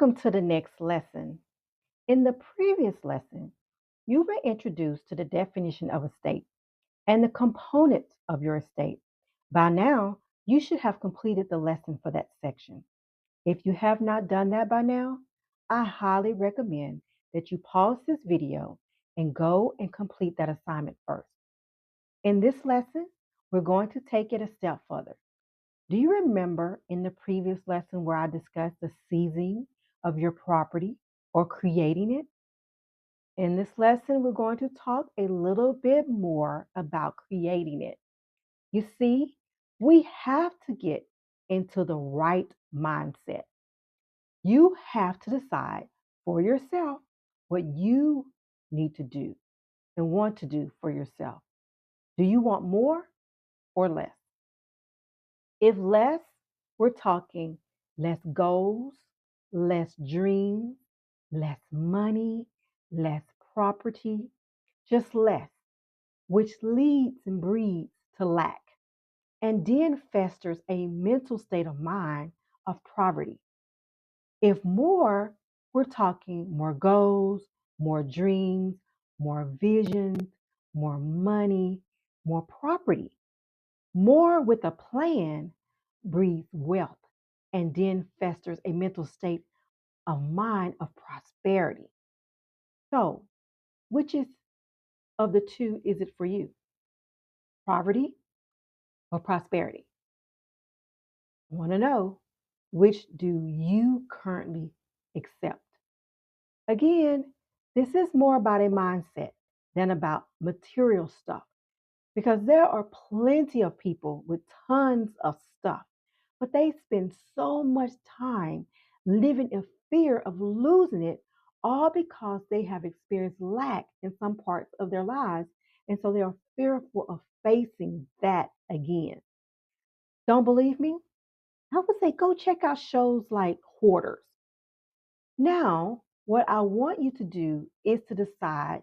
Welcome to the next lesson. In the previous lesson, you were introduced to the definition of estate and the components of your estate. By now, you should have completed the lesson for that section. If you have not done that by now, I highly recommend that you pause this video and go and complete that assignment first. In this lesson, we're going to take it a step further. Do you remember in the previous lesson where I discussed the seizing of your property or creating it? In this lesson, we're going to talk a little bit more about creating it. You see, we have to get into the right mindset. You have to decide for yourself what you need to do and want to do for yourself. Do you want more or less? If less, we're talking less goals, less dreams, less money, less property, just less, which leads and breeds to lack, and then festers a mental state of mind of poverty. If more, we're talking more goals, more dreams, more visions, more money, more property. More with a plan breeds wealth and then festers a mental state of mind of prosperity. So, which is of the two is it for you? Poverty or prosperity? I want to know, which do you currently accept? Again, this is more about a mindset than about material stuff because there are plenty of people with tons of stuff, but they spend so much time living in fear of losing it, all because they have experienced lack in some parts of their lives. And so they are fearful of facing that again. Don't believe me? I would say go check out shows like Hoarders. Now, what I want you to do is to decide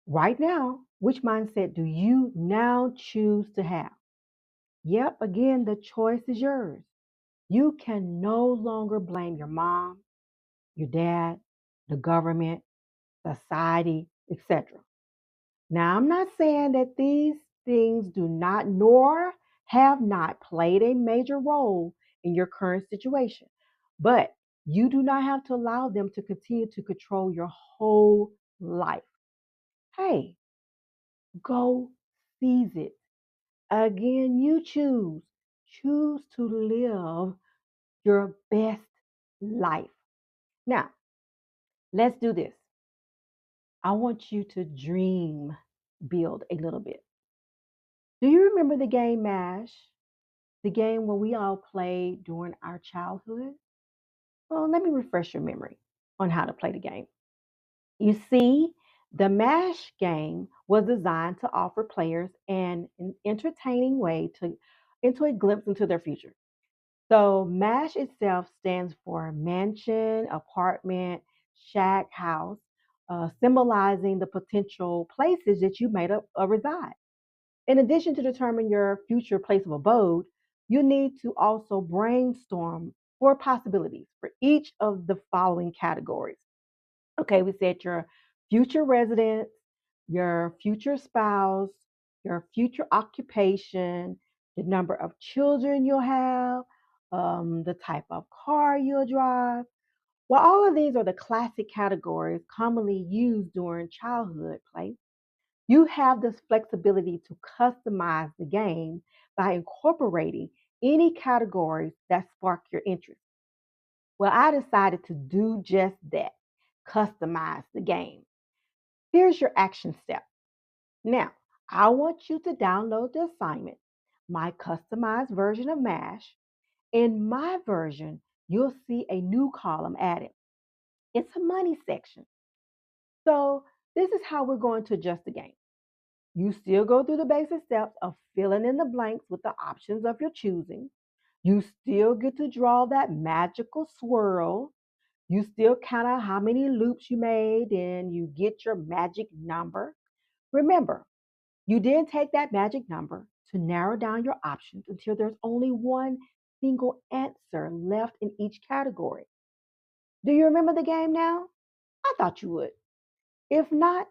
right now which mindset do you now choose to have. Yep, again, the choice is yours. You can no longer blame your mom, your dad, the government, society, etc. Now, I'm not saying that these things do not nor have not played a major role in your current situation, but you do not have to allow them to continue to control your whole life. Hey, go seize it. Again, you choose. Choose to live your best life. Now, let's do this. I want you to dream build a little bit. Do you remember the game MASH? The game where we all played during our childhood? Well, let me refresh your memory on how to play the game. You see, the MASH game was designed to offer players an entertaining way to into a glimpse into their future. So MASH itself stands for mansion, apartment, shack, house, symbolizing the potential places that you made up reside. In addition to determine your future place of abode, you need to also brainstorm for possibilities for each of the following categories. Okay, we said your future residence, your future spouse, your future occupation, the number of children you'll have, the type of car you'll drive. Well, all of these are the classic categories commonly used during childhood play. You have this flexibility to customize the game by incorporating any categories that spark your interest. Well, I decided to do just that, customize the game. Here's your action step. Now, I want you to download the assignment, my customized version of MASH. In my version, you'll see a new column added. It's a money section. So, this is how we're going to adjust the game. You still go through the basic steps of filling in the blanks with the options of your choosing. You still get to draw that magical swirl. You still count out how many loops you made and you get your magic number. Remember, you then take that magic number to narrow down your options until there's only one single answer left in each category. Do you remember the game now? I thought you would. If not,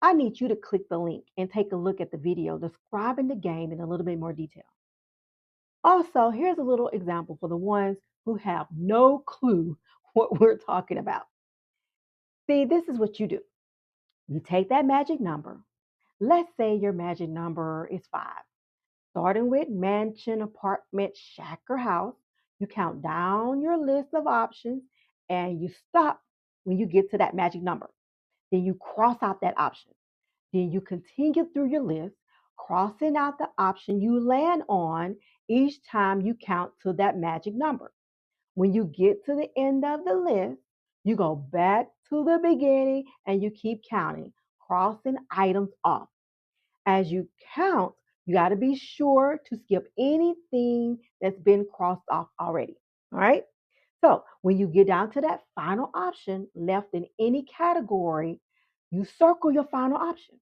I need you to click the link and take a look at the video describing the game in a little bit more detail. Also, here's a little example for the ones who have no clue what we're talking about. See, this is what you do. You take that magic number. Let's say your magic number is 5. Starting with mansion, apartment, shack, or house, you count down your list of options and you stop when you get to that magic number. Then you cross out that option. Then you continue through your list, crossing out the option you land on each time you count to that magic number. When you get to the end of the list, you go back to the beginning and you keep counting, crossing items off. As you count, you got to be sure to skip anything that's been crossed off already. All right. So when you get down to that final option left in any category, you circle your final option.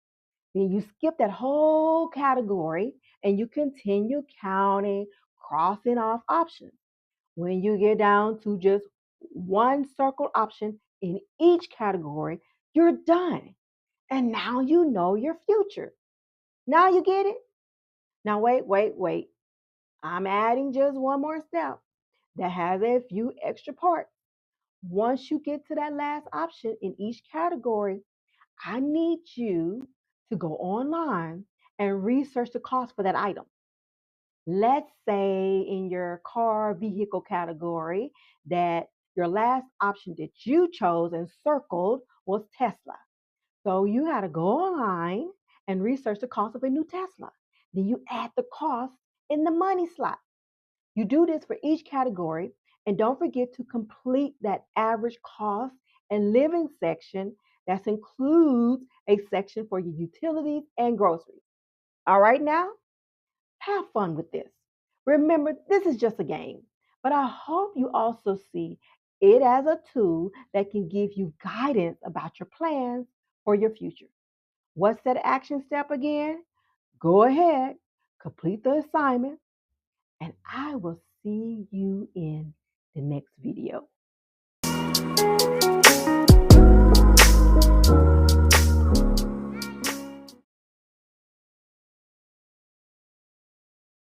Then you skip that whole category and you continue counting, crossing off options. When you get down to just one circled option in each category, you're done. And now you know your future. Now you get it? Now, wait. I'm adding just one more step that has a few extra parts. Once you get to that last option in each category, I need you to go online and research the cost for that item. Let's say in your car vehicle category that your last option that you chose and circled was Tesla. So you got to go online and research the cost of a new Tesla. Then you add the cost in the money slot. You do this for each category and don't forget to complete that average cost and living section. That includes a section for your utilities and groceries. All right, now have fun with this. Remember, this is just a game, but I hope you also see it as a tool that can give you guidance about your plans for your future. What's that action step again? Go ahead, complete the assignment, and I will see you in the next video.